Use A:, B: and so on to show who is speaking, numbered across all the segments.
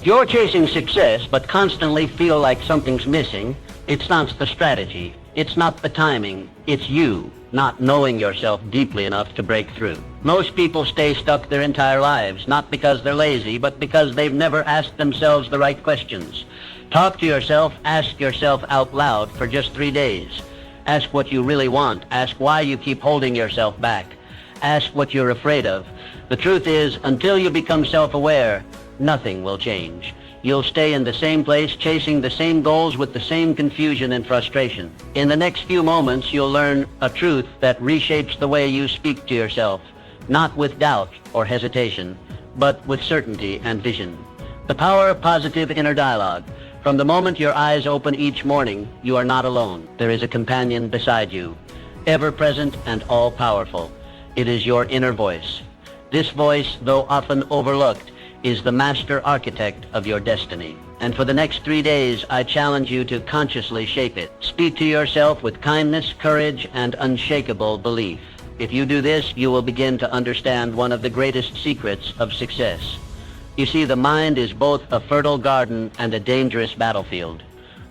A: If you're chasing success but constantly feel like something's missing, it's not the strategy, it's not the timing, it's you not knowing yourself deeply enough to break through. Most people stay stuck their entire lives, not because they're lazy, but because they've never asked themselves the right questions. Talk to yourself, ask yourself out loud for just 3 days. Ask what you really want. Ask why you keep holding yourself back. Ask what you're afraid of. The truth is, until you become self-aware, nothing will change. You'll stay in the same place, chasing the same goals with the same confusion and frustration. In the next few moments, you'll learn a truth that reshapes the way you speak to yourself, not with doubt or hesitation, but with certainty and vision. The power of positive inner dialogue. From the moment your eyes open each morning, you are not alone. There is a companion beside you, ever-present and all-powerful. It is your inner voice. This voice, though often overlooked, is the master architect of your destiny. And for the next 3 days, I challenge you to consciously shape it. Speak to yourself with kindness, courage, and unshakable belief. If you do this, you will begin to understand one of the greatest secrets of success. You see, the mind is both a fertile garden and a dangerous battlefield.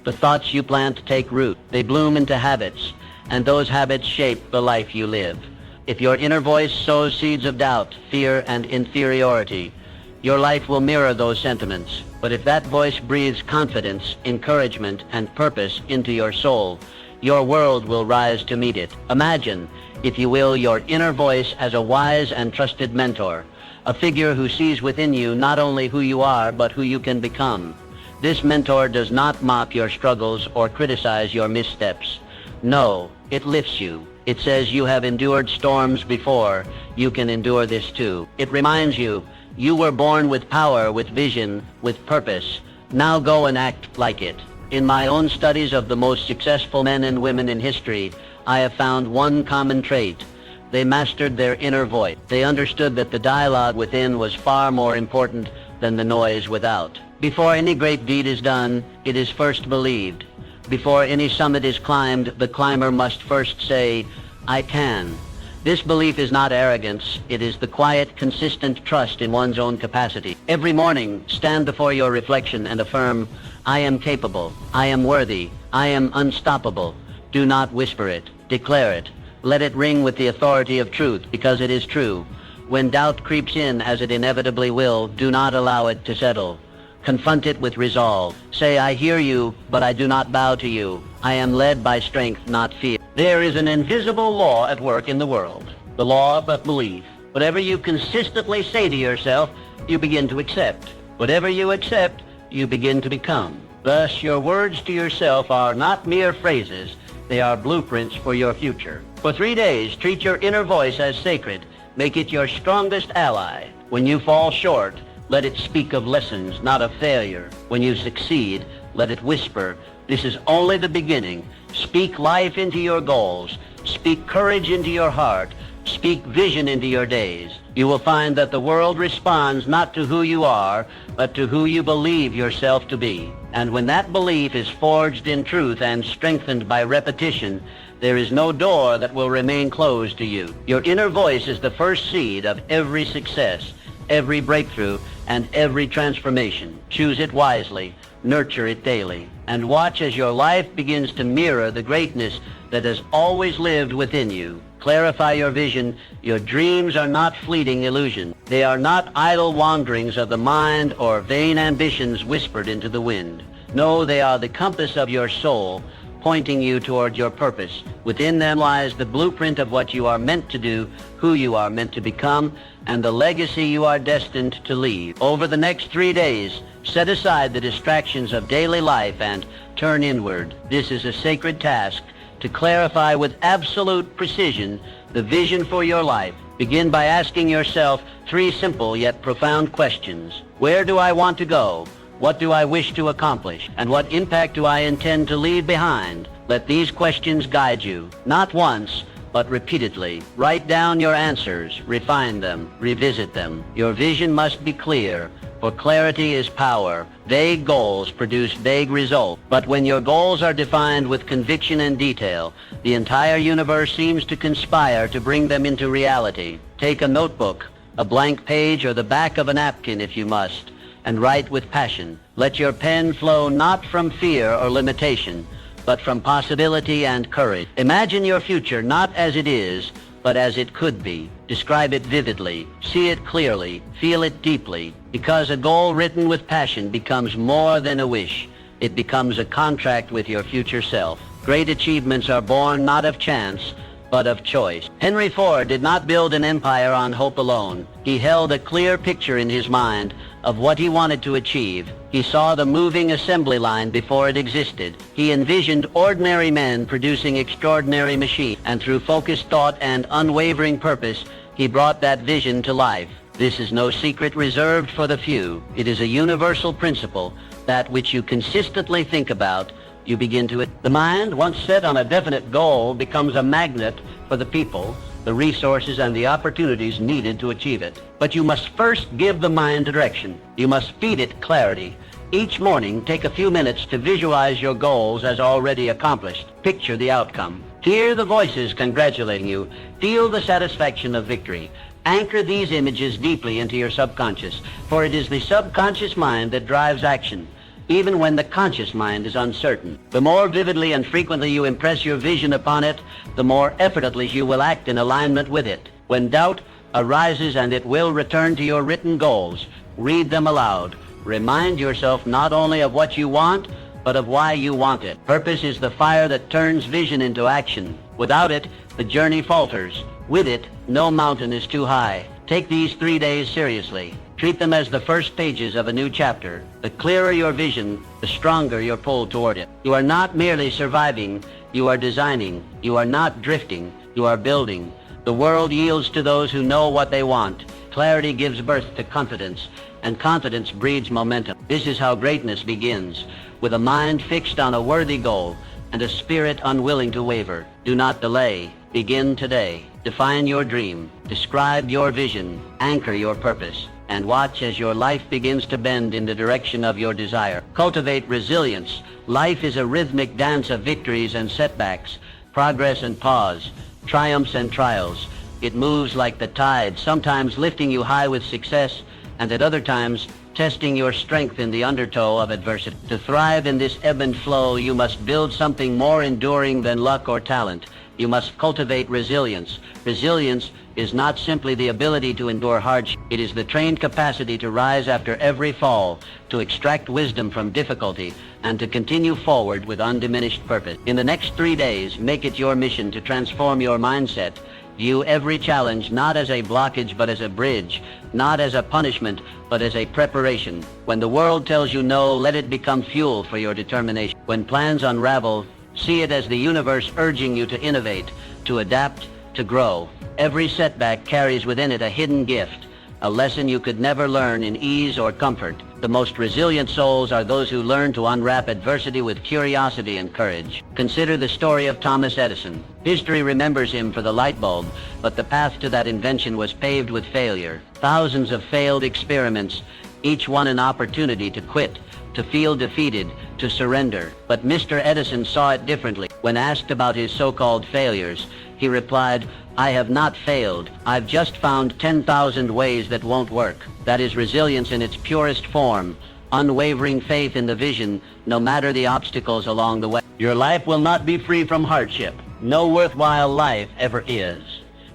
A: The thoughts you plant take root. They bloom into habits, and those habits shape the life you live. If your inner voice sows seeds of doubt, fear, and inferiority, your life will mirror those sentiments. But if that voice breathes confidence, encouragement, and purpose into your soul, your world will rise to meet it. Imagine, if you will, your inner voice as a wise and trusted mentor, a figure who sees within you not only who you are, but who you can become. This mentor does not mock your struggles or criticize your missteps. No, it lifts you. It says you have endured storms before. You can endure this too. It reminds you, you were born with power, with vision, with purpose. Now go and act like it. In my own studies of the most successful men and women in history, I have found one common trait. They mastered their inner voice. They understood that the dialogue within was far more important than the noise without. Before any great deed is done, it is first believed. Before any summit is climbed, the climber must first say, I can. This belief is not arrogance. It is the quiet, consistent trust in one's own capacity. Every morning, stand before your reflection and affirm, I am capable, I am worthy, I am unstoppable. Do not whisper it. Declare it. Let it ring with the authority of truth, because it is true. When doubt creeps in, as it inevitably will, do not allow it to settle. Confront it with resolve. Say, I hear you, but I do not bow to you. I am led by strength, not fear. There is an invisible law at work in the world, the law of belief. Whatever you consistently say to yourself, you begin to accept. Whatever you accept, you begin to become. Thus, your words to yourself are not mere phrases. They are blueprints for your future. For 3 days, treat your inner voice as sacred. Make it your strongest ally. When you fall short, let it speak of lessons, not of failure. When you succeed, let it whisper, this is only the beginning. Speak life into your goals. Speak courage into your heart. Speak vision into your days. You will find that the world responds not to who you are, but to who you believe yourself to be. And when that belief is forged in truth and strengthened by repetition, there is no door that will remain closed to you. Your inner voice is the first seed of every success, every breakthrough, and every transformation. Choose it wisely, nurture it daily, and watch as your life begins to mirror the greatness that has always lived within you. Clarify your vision. Your dreams are not fleeting illusions. They are not idle wanderings of the mind or vain ambitions whispered into the wind. No, they are the compass of your soul, pointing you toward your purpose. Within them lies the blueprint of what you are meant to do, who you are meant to become, and the legacy you are destined to leave. Over the next 3 days, set aside the distractions of daily life and turn inward. This is a sacred task to clarify with absolute precision the vision for your life. Begin by asking yourself 3 simple yet profound questions. Where do I want to go? What do I wish to accomplish? And what impact do I intend to leave behind? Let these questions guide you, not once, but repeatedly. Write down your answers, refine them, revisit them. Your vision must be clear, for clarity is power. Vague goals produce vague results. But when your goals are defined with conviction and detail, the entire universe seems to conspire to bring them into reality. Take a notebook, a blank page, or the back of a napkin if you must. and write with passion. Let your pen flow not from fear or limitation, but from possibility and courage. Imagine your future not as it is, but as it could be. Describe it vividly, see it clearly, feel it deeply, because a goal written with passion becomes more than a wish. It becomes a contract with your future self. Great achievements are born not of chance, but of choice. Henry Ford did not build an empire on hope alone. He held a clear picture in his mind of what he wanted to achieve. He saw the moving assembly line before it existed. He envisioned ordinary men producing extraordinary machines, and through focused thought and unwavering purpose, he brought that vision to life. This is no secret reserved for the few. It is a universal principle that which you consistently think about, you begin to... The mind, once set on a definite goal, becomes a magnet for the people, the resources, and the opportunities needed to achieve it. But you must first give the mind direction. You must feed it clarity. Each morning, take a few minutes to visualize your goals as already accomplished. Picture the outcome. Hear the voices congratulating you. Feel the satisfaction of victory. Anchor these images deeply into your subconscious, for it is the subconscious mind that drives action, even when the conscious mind is uncertain. The more vividly and frequently you impress your vision upon it, the more effortlessly you will act in alignment with it. When doubt arises, and it will return to your written goals, read them aloud. Remind yourself not only of what you want, but of why you want it. Purpose is the fire that turns vision into action. Without it, the journey falters. With it, no mountain is too high. Take these 3 days seriously. Treat them as the first pages of a new chapter. The clearer your vision, the stronger your pull toward it. You are not merely surviving, you are designing. You are not drifting, you are building. The world yields to those who know what they want. Clarity gives birth to confidence, and confidence breeds momentum. This is how greatness begins, with a mind fixed on a worthy goal and a spirit unwilling to waver. Do not delay. Begin today. Define your dream. Describe your vision. Anchor your purpose. And watch as your life begins to bend in the direction of your desire. Cultivate resilience. Life is a rhythmic dance of victories and setbacks, progress and pause, triumphs and trials. It moves like the tide, sometimes lifting you high with success, and at other times testing your strength in the undertow of adversity. To thrive in this ebb and flow, you must build something more enduring than luck or talent. You must cultivate resilience. Resilience is not simply the ability to endure hardship. It is the trained capacity to rise after every fall, to extract wisdom from difficulty, and to continue forward with undiminished purpose. In the next 3 days, make it your mission to transform your mindset. View every challenge not as a blockage but as a bridge, not as a punishment but as a preparation. When the world tells you no, let it become fuel for your determination. When plans unravel, see it as the universe urging you to innovate, to adapt, to grow. Every setback carries within it a hidden gift, a lesson you could never learn in ease or comfort. The most resilient souls are those who learn to unwrap adversity with curiosity and courage. Consider the story of Thomas Edison. History remembers him for the light bulb, but the path to that invention was paved with failure. Thousands of failed experiments, each one an opportunity to quit, to feel defeated, to surrender. But Mr. Edison saw it differently. When asked about his so-called failures, he replied, "I have not failed. I've just found 10,000 ways that won't work." That is resilience in its purest form, unwavering faith in the vision, no matter the obstacles along the way. Your life will not be free from hardship. No worthwhile life ever is.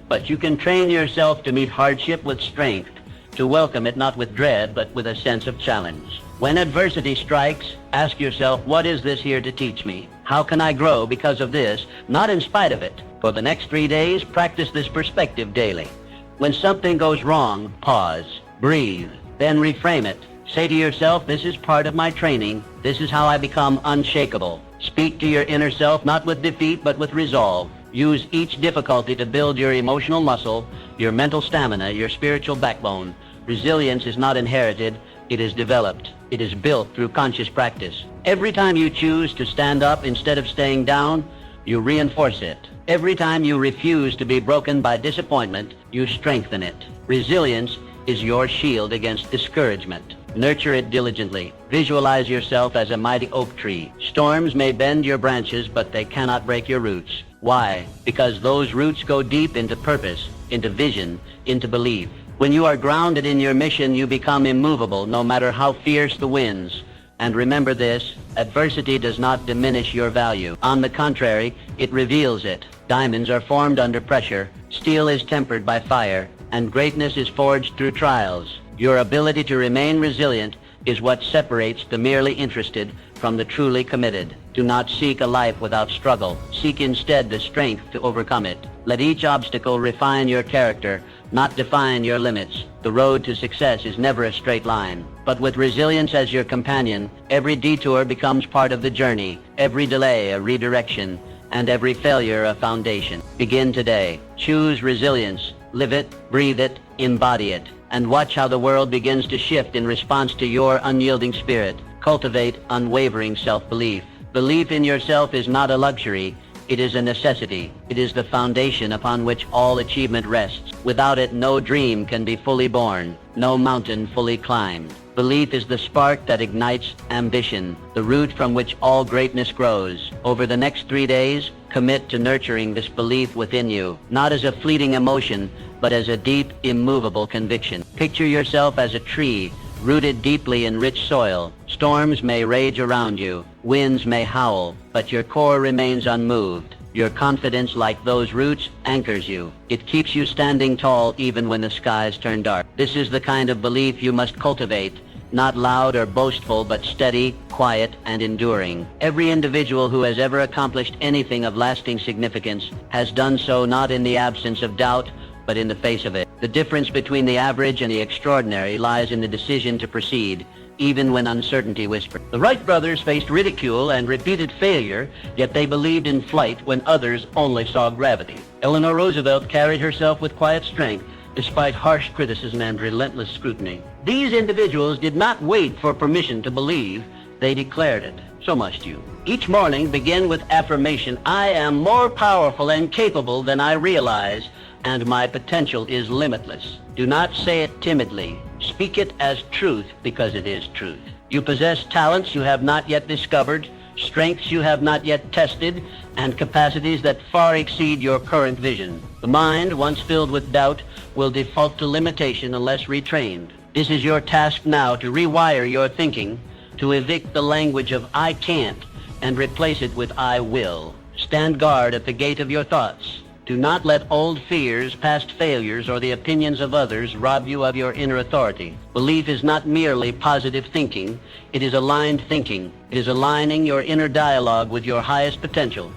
A: But you can train yourself to meet hardship with strength, to welcome it not with dread, but with a sense of challenge. When adversity strikes, ask yourself, what is this here to teach me? How can I grow because of this, not in spite of it? For the next 3 days, practice this perspective daily. When something goes wrong, pause, breathe, then reframe it. Say to yourself, this is part of my training. This is how I become unshakable. Speak to your inner self, not with defeat, but with resolve. Use each difficulty to build your emotional muscle, your mental stamina, your spiritual backbone. Resilience is not inherited, it is developed. It is built through conscious practice. Every time you choose to stand up instead of staying down, you reinforce it. Every time you refuse to be broken by disappointment, you strengthen it. Resilience is your shield against discouragement. Nurture it diligently. Visualize yourself as a mighty oak tree. Storms may bend your branches, but they cannot break your roots. Why? Because those roots go deep into purpose, into vision, into belief. When you are grounded in your mission, you become immovable, no matter how fierce the winds. And remember this, adversity does not diminish your value. On the contrary, it reveals it. Diamonds are formed under pressure, steel is tempered by fire, and greatness is forged through trials. Your ability to remain resilient is what separates the merely interested from the truly committed. Do not seek a life without struggle. Seek instead the strength to overcome it. Let each obstacle refine your character, not define your limits. The road to success is never a straight line. But with resilience as your companion, every detour becomes part of the journey, every delay a redirection, and every failure a foundation. Begin today. Choose resilience. Live it, breathe it, embody it, and watch how the world begins to shift in response to your unyielding spirit. Cultivate unwavering self-belief. Belief in yourself is not a luxury, it is a necessity. It is the foundation upon which all achievement rests. Without it, no dream can be fully born, no mountain fully climbed. Belief is the spark that ignites ambition, the root from which all greatness grows. Over the next 3 days, commit to nurturing this belief within you, not as a fleeting emotion, but as a deep, immovable conviction. Picture yourself as a tree, rooted deeply in rich soil. Storms may rage around you, winds may howl, but your core remains unmoved. Your confidence, like those roots, anchors you. It keeps you standing tall even when the skies turn dark. This is the kind of belief you must cultivate, not loud or boastful, but steady, quiet, and enduring. Every individual who has ever accomplished anything of lasting significance has done so not in the absence of doubt, but in the face of it. The difference between the average and the extraordinary lies in the decision to proceed, even when uncertainty whispered. The Wright brothers faced ridicule and repeated failure, yet they believed in flight when others only saw gravity. Eleanor Roosevelt carried herself with quiet strength, despite harsh criticism and relentless scrutiny. These individuals did not wait for permission to believe, they declared it. So must you. Each morning begin with affirmation, I am more powerful and capable than I realize, and my potential is limitless. Do not say it timidly. Speak it as truth because it is truth. You possess talents you have not yet discovered, strengths you have not yet tested, and capacities that far exceed your current vision. The mind, once filled with doubt, will default to limitation unless retrained. This is your task now to rewire your thinking, to evict the language of I can't and replace it with I will. Stand guard at the gate of your thoughts. Do not let old fears, past failures, or the opinions of others rob you of your inner authority. Belief is not merely positive thinking, it is aligned thinking. It is aligning your inner dialogue with your highest potential.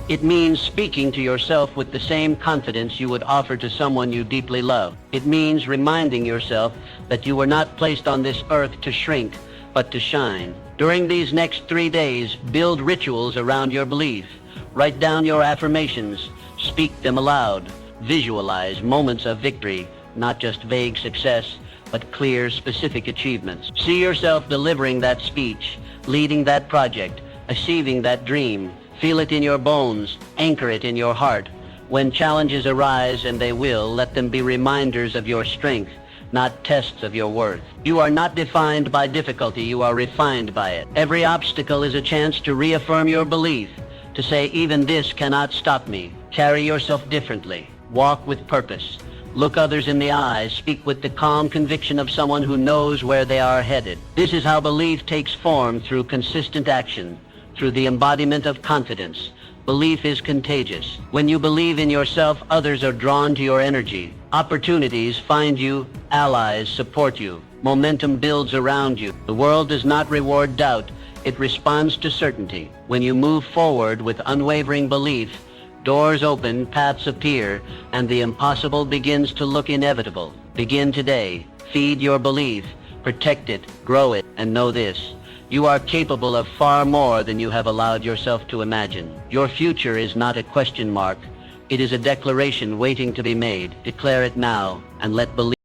A: It means speaking to yourself with the same confidence you would offer to someone you deeply love. It means reminding yourself that you were not placed on this earth to shrink, but to shine. During these next 3 days, build rituals around your belief. Write down your affirmations. Speak them aloud. Visualize moments of victory, not just vague success, but clear, specific achievements. See yourself delivering that speech, leading that project, achieving that dream. Feel it in your bones, anchor it in your heart. When challenges arise, and they will, let them be reminders of your strength, not tests of your worth. You are not defined by difficulty, you are refined by it. Every obstacle is a chance to reaffirm your belief, to say, even this cannot stop me. Carry yourself differently. Walk with purpose. Look others in the eyes. Speak with the calm conviction of someone who knows where they are headed. This is how belief takes form, through consistent action, through the embodiment of confidence. Belief is contagious. When you believe in yourself, others are drawn to your energy. Opportunities find you, allies support you. Momentum builds around you. The world does not reward doubt. It responds to certainty. When you move forward with unwavering belief, doors open, paths appear, and the impossible begins to look inevitable. Begin today. Feed your belief. Protect it. Grow it. And know this. You are capable of far more than you have allowed yourself to imagine. Your future is not a question mark. It is a declaration waiting to be made. Declare it now, and let belief